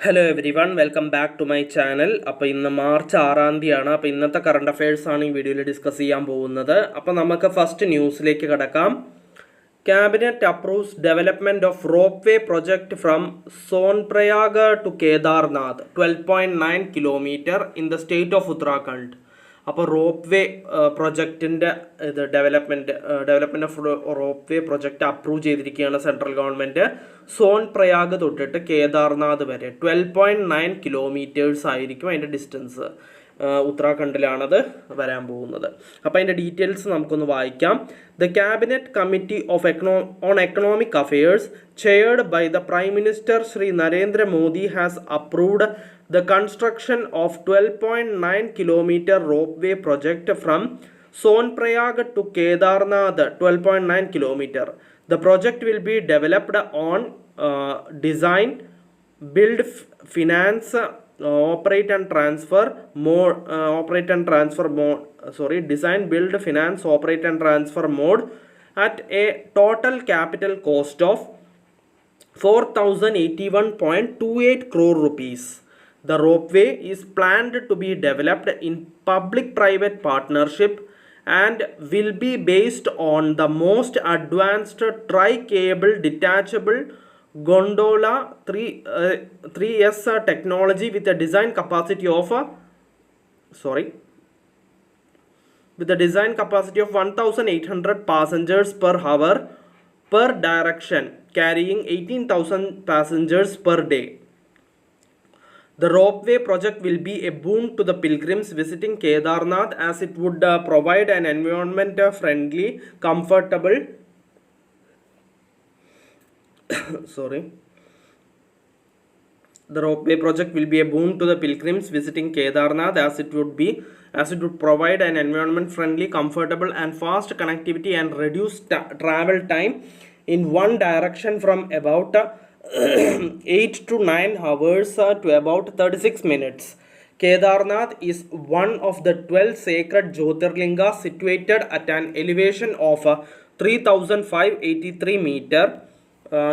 Hello everyone, welcome back to my channel. അപ്പോൾ ഇന്ന് March 6-ാം തീയതിയാണ്. അപ്പോൾ ഇന്നത്തെ കറണ്ട് അഫയേഴ്സ് ആണ് ഈ വീഡിയോയിൽ ഡിസ്കസ് ചെയ്യാൻ പോകുന്നത്. അപ്പോൾ നമുക്ക് ഫസ്റ്റ് ന്യൂസിലേക്ക് കടക്കാം. Cabinet approves development of rope way project from Sonprayag to Kedarnath 12.9 kilometre in the state of Uttarakhand. അപ്പോൾ റോപ്പ് വേ പ്രൊജക്റ്റിൻ്റെ ഇത് development of rope way project approve ചെയ്തിരിക്കുകയാണ് സെൻട്രൽ ഗവൺമെൻറ്. സോൻ പ്രയാഗ് തൊട്ടിട്ട് കേദാർനാഥ് വരെ 12.9 കിലോമീറ്റേഴ്സ് ആയിരിക്കും അതിൻ്റെ ഡിസ്റ്റൻസ്. ഉത്തരാഖണ്ഡിലാണത് വരാൻ പോകുന്നത്. അപ്പോൾ അതിൻ്റെ ഡീറ്റെയിൽസ് നമുക്കൊന്ന് വായിക്കാം. The cabinet committee of on economic affairs chaired by the prime minister Shri Narendra Modi has approved the construction of 12.9 kilometer ropeway project from Sonprayag to Kedarnath 12.9 kilometer. The project will be developed on design, build, finance, operate and transfer mode. Design, build, finance, operate and transfer mode at a total capital cost of 4,081.28 crore rupees. The ropeway is planned to be developed in public-private partnership and will be based on the most advanced tri-cable detachable gondola 3S technology with a design capacity of 1,800 passengers per hour per direction, carrying 18,000 passengers per day. The ropeway project will be a boon to the pilgrims visiting Kedarnath as it would provide an environment-friendly, comfortable The ropeway project will be a boon to the pilgrims visiting Kedarnath as it would provide an environment-friendly, comfortable and fast connectivity and reduce travel time in one direction from about 8 to 9 hours to about 36 minutes. Kedarnath is one of the 12 sacred Jyotirlingas situated at an elevation of 3,583 meter,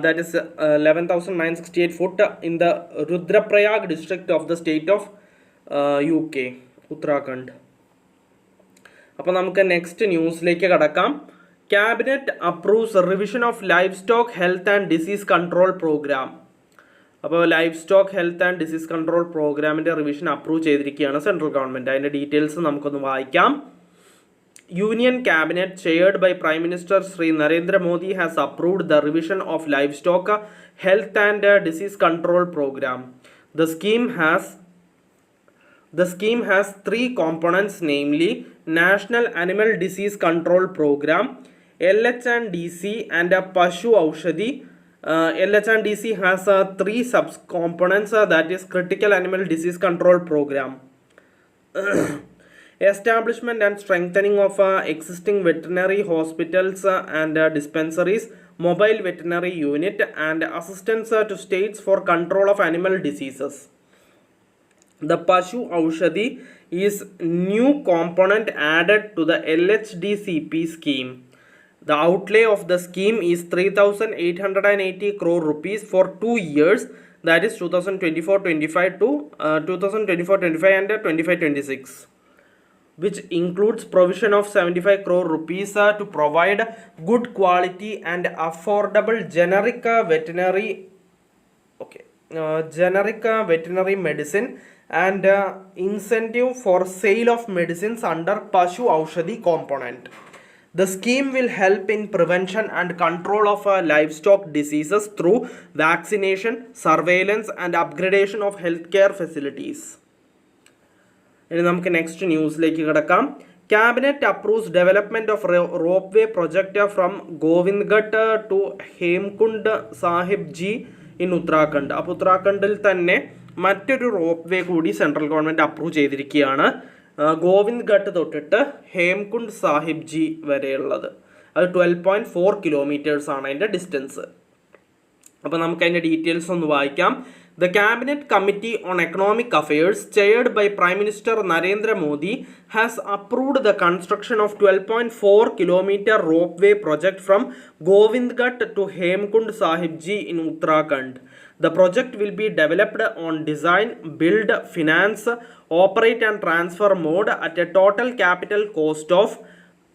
that is 11,968 foot in the Rudraprayag district of the state of UK, Uttarakhand. അപ്പോൾ നമുക്ക് next ന്യൂസിലേക്ക് കടക്കാം. Cabinet approves revision of livestock health and disease control programme. അപ്പോൾ livestock health and disease control പ്രോഗ്രാമിൻ്റെ revision approve ചെയ്തിരിക്കുകയാണ് central government. അതിൻ്റെ details നമുക്കൊന്ന് വായിക്കാം. Union cabinet chaired by prime minister Shri Narendra Modi has approved the revision of livestock health and disease control programme. The scheme has three components, namely National Animal Disease Control Program, LH&DC and Pashu Aushadhi. LH&DC has three sub-components, that is Critical Animal Disease Control Program, establishment and strengthening of existing veterinary hospitals and dispensaries, mobile veterinary unit, and assistance to states for control of animal diseases. The Pashu Aushadhi is new component added to the LHDCP scheme. The outlay of the scheme is 3,880 crore rupees for 2 years, that is 2024-25 to 2024-25 and 25-26, which includes provision of 75 crore rupees to provide good quality and affordable generic veterinary medicine and incentive for sale of medicines under Pashu Aushadhi component. The scheme will help in prevention and control of livestock diseases through vaccination, surveillance and upgradation of healthcare facilities. ഇനി നമുക്ക് next ന്യൂസിലേക്ക് കിടക്കാം. Cabinet approves development of rope way project from Govindghat to Hemkund Sahib ji in Uttarakhand. അപ്പോൾ ഉത്തരാഖണ്ഡിൽ തന്നെ മറ്റൊരു rope way കൂടി central government approve ചെയ്തിരിക്കുകയാണ്. ഗോവിന്ദ്ഘട്ട് തൊട്ടിട്ട് ഹേംകുണ്ട് സാഹിബ് ജി വരെയുള്ളത്. അത് 12.4 കിലോമീറ്റേഴ്സ് ആണ് അതിൻ്റെ ഡിസ്റ്റൻസ്. അപ്പോൾ നമുക്ക് അതിൻ്റെ ഡീറ്റെയിൽസ് ഒന്ന് വായിക്കാം. The Cabinet Committee on Economic Affairs, chaired by Prime Minister Narendra Modi, has approved the construction of 12.4 kilometer ropeway project from Govindghat to Hemkund Sahib Ji in Uttarakhand. The project will be developed on design, build, finance, operate and transfer mode at a total capital cost of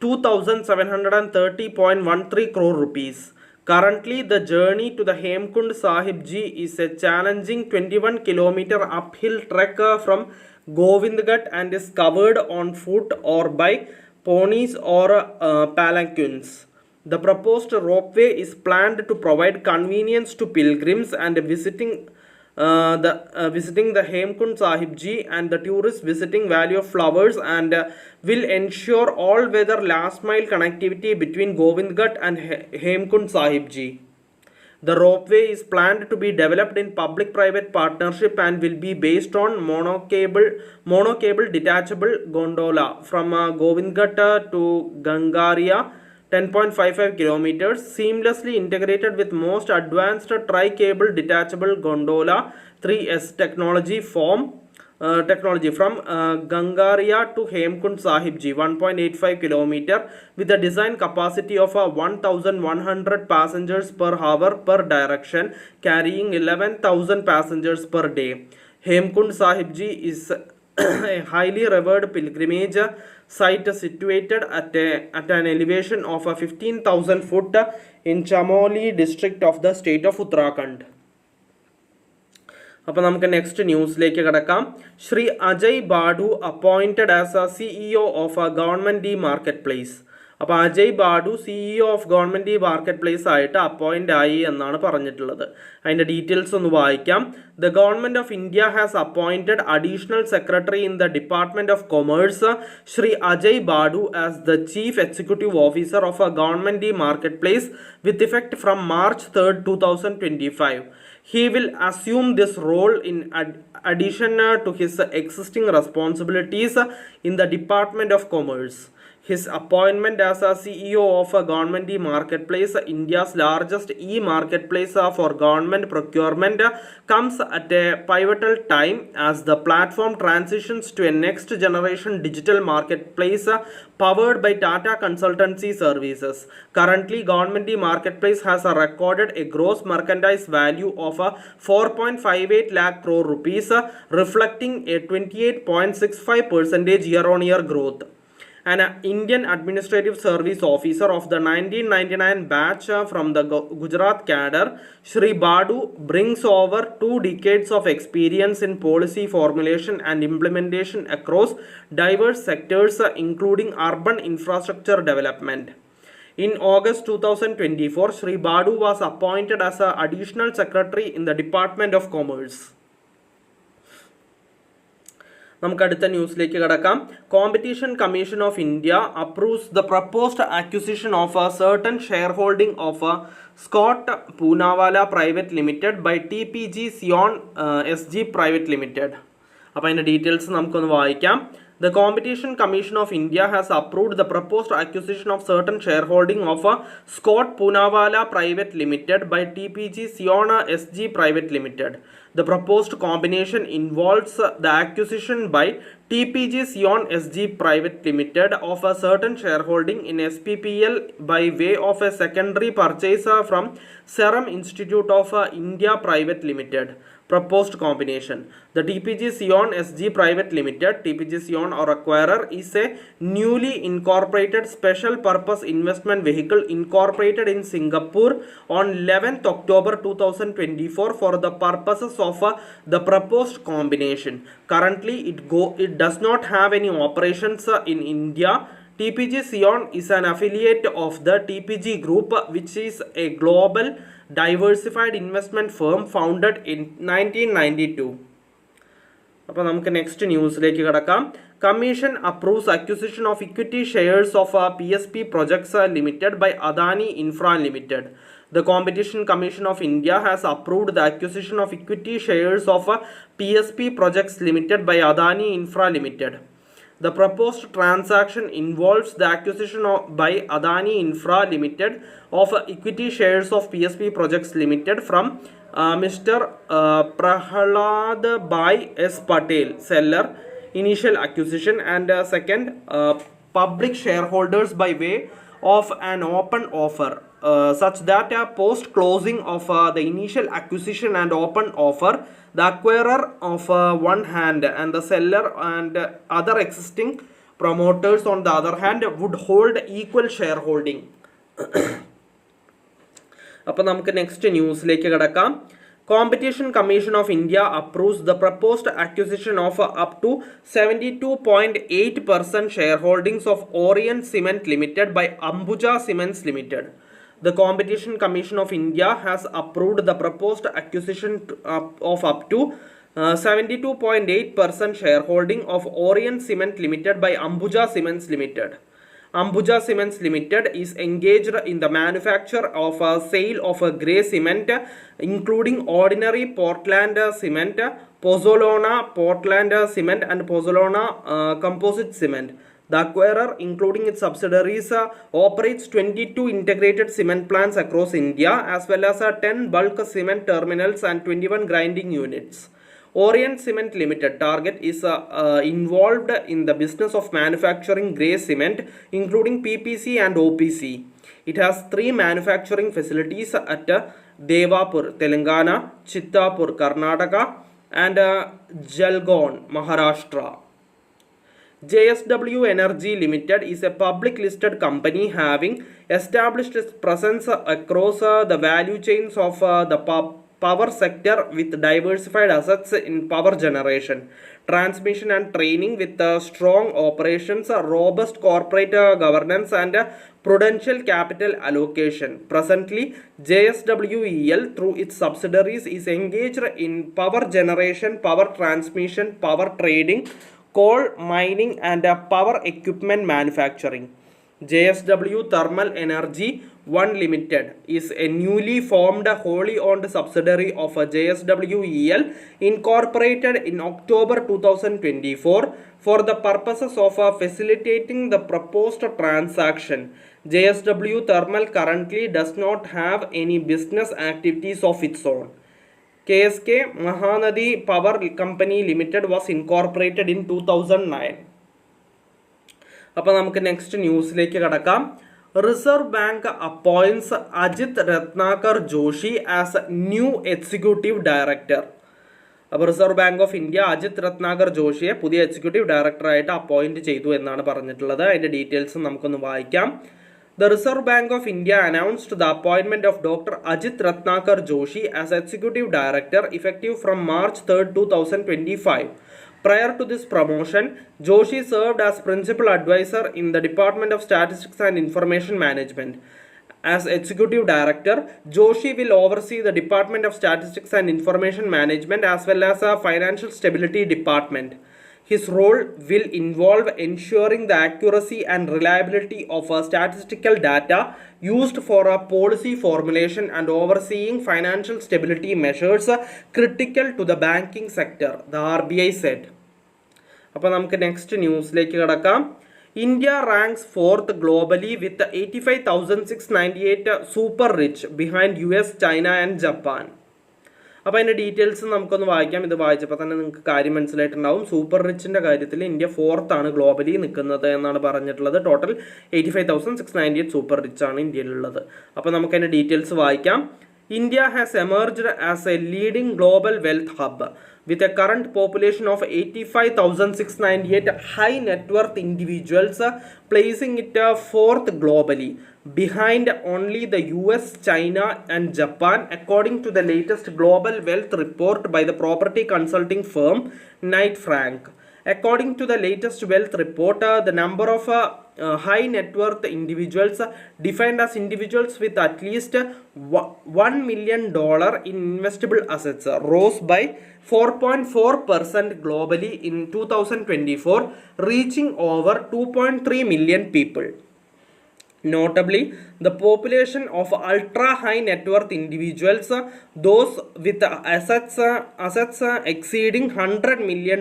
2,730.13 crore rupees. Currently, the journey to the Hemkund Sahib Ji is a challenging 21-kilometer uphill trek from Govindghat and is covered on foot or by ponies or palanquins. The proposed ropeway is planned to provide convenience to pilgrims and visiting the Hemkund Sahib Ji and the tourists visiting Valley of Flowers, and will ensure all-weather last-mile connectivity between Govindghat and Hemkund Sahib Ji. The ropeway is planned to be developed in public-private partnership and will be based on monocable detachable gondola from Govindghat to Gangaria, 10.55 kilometers, seamlessly integrated with most advanced tri-cable detachable gondola 3S technology from Gangaria to Hemkund Sahib Ji, 1.85 kilometer, with a design capacity of 1,100 passengers per hour per direction, carrying 11,000 passengers per day. Hemkund Sahib Ji is a highly revered pilgrimage site situated at an elevation of 15,000 foot in Chamoli district of the state of Uttarakhand. അപ്പോൾ നമുക്ക് next ന്യൂസിലേക്ക് കിടക്കാം. Shri Ajay Badu appointed as a CEO of government market place. അപ്പോൾ Ajay Badu CEO of government market place ആയിട്ട് appoint ആയി എന്നാണ് പറഞ്ഞിട്ടുള്ളത്. അതിൻ്റെ ഡീറ്റെയിൽസ് ഒന്ന് വായിക്കാം. The government of India has appointed additional secretary in the department of commerce Shri Ajay Badu as the chief executive officer of a government market place with effect from March 3, 2025. He will assume this role in addition to his existing responsibilities in the Department of Commerce. His appointment as a CEO of a government marketplace, India's largest e-marketplace for government procurement, comes at a pivotal time as the platform transitions to a next generation digital marketplace powered by Tata Consultancy Services. Currently, government marketplace has recorded a gross merchandise value of 4.58 lakh crore rupees, reflecting a 28.65% year-on-year growth. An Indian Administrative Service Officer of the 1999 batch from the Gujarat cadre, Shri Badu brings over 2 decades of experience in policy formulation and implementation across diverse sectors, including urban infrastructure development. In August 2024, Shri Badu was appointed as an additional secretary in the Department of Commerce. നമുക്ക് അടുത്ത ന്യൂസിലേക്ക് കടക്കാം. Competition commission of India approves the proposed acquisition of a certain shareholding of Scott Poonawalla private limited by TPG സിയോൺ SG private limited. അപ്പോൾ അതിൻ്റെ details നമുക്കൊന്ന് വായിക്കാം. The Competition Commission of India has approved the proposed acquisition of certain shareholding of Scott Poonawalla Private Limited by TPG Siona SG Private Limited. The proposed combination involves the acquisition by TPG Sion SG Private Limited of a certain shareholding in SPPL by way of a secondary purchase from Serum Institute of India Private Limited. Proposed combination. The TPG Sion SG Private Limited, TPG Sion or acquirer, is a newly incorporated special purpose investment vehicle incorporated in Singapore on 11th October 2024 for the purposes of the proposed combination. Currently, it does not have any operations in India. TPG Sion is an affiliate of the TPG Group, which is a global diversified investment firm founded in 1992. അപ്പോൾ നമുക്ക് next ന്യൂസിലേക്ക് കടക്കാം. Commission approves acquisition of equity shares of PSP Projects Limited by Adani Infra Limited. The Competition Commission of India has approved the acquisition of equity shares of PSP Projects Limited by Adani Infra Limited. The proposed transaction involves the acquisition by Adani Infra Limited of equity shares of PSP Projects Limited from Mr. Prahalad Bhai S. Patel, seller, initial acquisition, and second, public shareholders by way of an open offer. such that post closing of the initial acquisition and open offer, the acquirer of one hand and the seller and other existing promoters on the other hand would hold equal shareholding. അപ്പോൾ നമുക്ക് next ന്യൂസിലേക്ക് കിടക്കാം. Competition Commission of India approves the proposed acquisition of up to 72.8% shareholdings of Orient Cement Limited by Ambuja Cements Limited. The Competition Commission of India has approved the proposed acquisition of up to 72.8% shareholding of Orient Cement Limited by Ambuja Cements Limited. Ambuja Cements Limited is engaged in the manufacture of sale of grey cement, including ordinary Portland cement, pozzolana Portland cement, and pozzolana composite cement. The acquirer, including its subsidiaries, operates 22 integrated cement plants across India, as well as 10 bulk cement terminals and 21 grinding units. Orient Cement Limited target is involved in the business of manufacturing grey cement, including PPC and OPC. It has 3 manufacturing facilities at Devapur, Telangana, Chittapur, Karnataka, and Jalgaon, Maharashtra. JSW Energy Limited is a public listed company having established its presence across the value chains of the power sector with diversified assets in power generation, transmission and training with strong operations, robust corporate governance and prudential capital allocation. Presently, JSWEL through its subsidiaries is engaged in power generation, power transmission, power trading, coal mining and power equipment manufacturing. JSW Thermal Energy 1 Limited is a newly formed wholly owned subsidiary of JSWEL incorporated in October 2024 for the purposes of facilitating the proposed transaction. JSW Thermal currently does not have any business activities of its own. KSK Mahanadi Power Company Limited was incorporated in 2009. അപ്പോൾ നമുക്ക് next ന്യൂസിലേക്ക് കടക്കാം. Reserve bank appoints Ajit Ratnakar Joshi as new executive director. അപ്പോൾ reserve bank of India Ajit Ratnakar ജോഷിയെ പുതിയ executive ഡയറക്ടറായിട്ട് appoint ചെയ്തു എന്നാണ് പറഞ്ഞിട്ടുള്ളത്. അതിൻ്റെ ഡീറ്റെയിൽസ് നമുക്കൊന്ന് വായിക്കാം. The Reserve Bank of India announced the appointment of Dr. Ajit Ratnakar Joshi as Executive Director effective from March 3, 2025. Prior to this promotion, Joshi served as Principal Advisor in the Department of Statistics and Information Management. As Executive Director, Joshi will oversee the Department of Statistics and Information Management as well as a Financial Stability Department. His role will involve ensuring the accuracy and reliability of statistical data used for policy formulation and overseeing financial stability measures critical to the banking sector, the RBI said. അപ്പോൾ നമുക്ക് next ന്യൂസിലേക്ക് കിടക്കാം. India ranks 4th globally with 85,698 super rich behind US, China and Japan. അപ്പോൾ അതിൻ്റെ details നമുക്കൊന്ന് വായിക്കാം. ഇത് വായിച്ചപ്പോൾ തന്നെ നിങ്ങൾക്ക് കാര്യം മനസ്സിലായിട്ടുണ്ടാവും. സൂപ്പർ റിച്ചിൻ്റെ കാര്യത്തിൽ ഇന്ത്യ 4th ആണ് ഗ്ലോബലി നിൽക്കുന്നത് എന്നാണ് പറഞ്ഞിട്ടുള്ളത്. ടോട്ടൽ 85,698 സൂപ്പർ റിച്ച് ആണ് ഇന്ത്യയിലുള്ളത്. അപ്പോൾ നമുക്ക് അതിൻ്റെ ഡീറ്റെയിൽസ് വായിക്കാം. India has emerged as a leading global wealth hub with a current population of 85,698 high net worth individuals, placing it 4th globally, behind only the US, China and Japan, according to the latest global wealth report by the property consulting firm Knight Frank. According to the latest wealth report, the number of high net worth individuals defined as individuals with at least $1 million in investable assets rose by 4.4% globally in 2024, reaching over 2.3 million people. Notably, the population of ultra high net worth individuals, those with assets exceeding $100 million,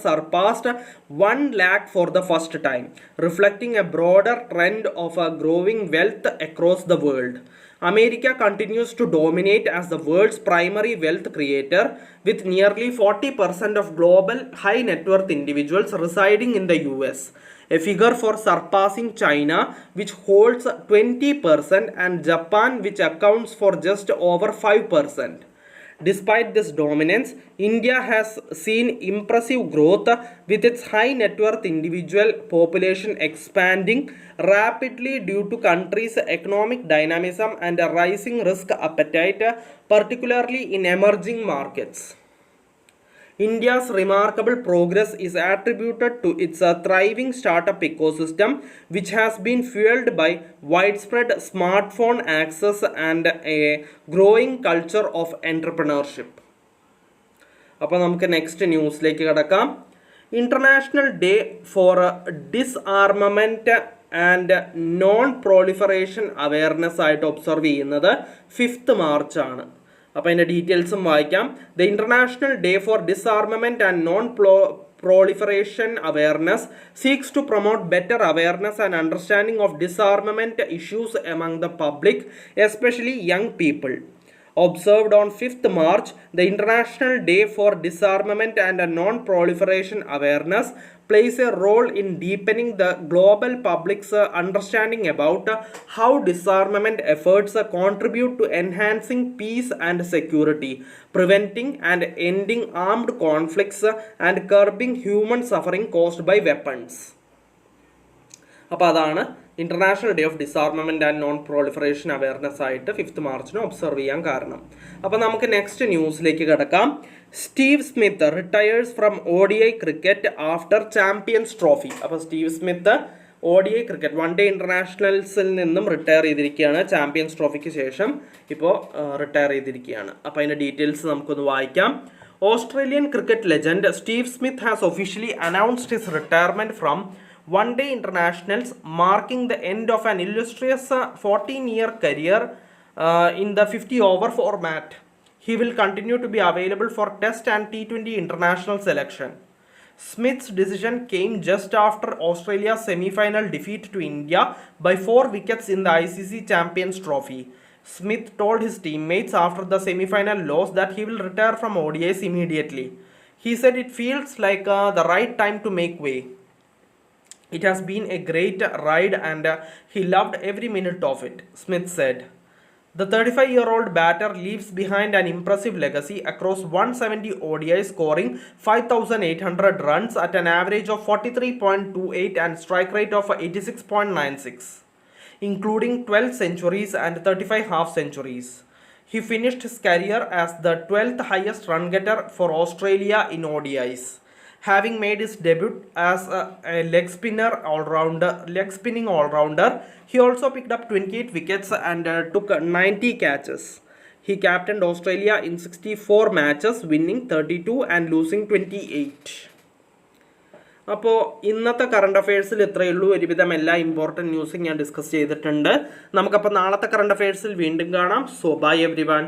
surpassed 1 lakh for the first time, reflecting a broader trend of growing wealth across the world. America continues to dominate as the world's primary wealth creator, with nearly 40% of global high net worth individuals residing in the US, a figure for surpassing China, which holds 20%, and Japan, which accounts for just over 5%. Despite this dominance, India has seen impressive growth, with its high net worth individual population expanding rapidly due to country's economic dynamism and a rising risk appetite, particularly in emerging markets. India's remarkable progress is attributed to its thriving startup ecosystem, which has been fueled by widespread smartphone access and a growing culture of entrepreneurship. അപ്പോൾ നമുക്ക് next ന്യൂസിലേക്ക് കിടക്കാം. International day for disarmament and non proliferation awareness ആയിട്ട് observe ചെയ്യുന്നത് 5th March ആണ്. അപ്പോൾ അതിൻ്റെ ഡീറ്റെയിൽസും വായിക്കാം. The international day for disarmament and non proliferation awareness seeks to promote better awareness and understanding of disarmament issues among the public, especially young people. Observed on 5th March, the International Day for Disarmament and Non-Proliferation Awareness plays a role in deepening the global public's understanding about how disarmament efforts contribute to enhancing peace and security, preventing and ending armed conflicts, and curbing human suffering caused by weapons. അപ്പോൾ അതാണ് international day of disarmament and non proliferation awareness ആയിട്ട് 5th March observe ചെയ്യാൻ കാരണം. അപ്പോൾ നമുക്ക് next ന്യൂസിലേക്ക് കിടക്കാം. Steve Smith retires from ODI cricket after champions trophy. അപ്പോൾ Steve Smith ODI cricket 1 day ഇൻ്റർനാഷണൽസിൽ നിന്നും റിട്ടയർ ചെയ്തിരിക്കുകയാണ്. ചാമ്പ്യൻസ് ട്രോഫിക്ക് ശേഷം ഇപ്പോൾ റിട്ടയർ ചെയ്തിരിക്കുകയാണ്. അപ്പോൾ അതിൻ്റെ ഡീറ്റെയിൽസ് നമുക്കൊന്ന് വായിക്കാം. Australian cricket legend Steve Smith has officially announced his retirement from 1 day internationals, marking the end of an illustrious 14-year career in the 50-over format. He will continue to be available for Test and T20 international selection. Smith's decision came just after Australia's semi-final defeat to India by 4 wickets in the ICC Champions Trophy. Smith told his teammates after the semi-final loss that he will retire from ODIs immediately. He said it feels like the right time to make way. It has been a great ride and he loved every minute of it, Smith said. The 35-year-old batter leaves behind an impressive legacy across 170 ODIs, scoring 5,800 runs at an average of 43.28 and strike rate of 86.96, including 12 centuries and 35 half centuries. He finished his career as the 12th highest run getter for Australia in ODIs. Having made his debut as a leg spinning all-rounder, he also picked up 28 wickets and took 90 catches. He captained Australia in 64 matches, winning 32 and losing 28. അപ്പോൾ ഇന്നത്തെ current അഫയേഴ്സിൽ ഇത്രയേ ഉള്ളൂ. ഒരുവിധം എല്ലാ important ന്യൂസും ഞാൻ discuss ചെയ്തിട്ടുണ്ട്. നമുക്കപ്പോൾ നാളത്തെ കറണ്ട് അഫയേഴ്സിൽ വീണ്ടും കാണാം. So bye everyone.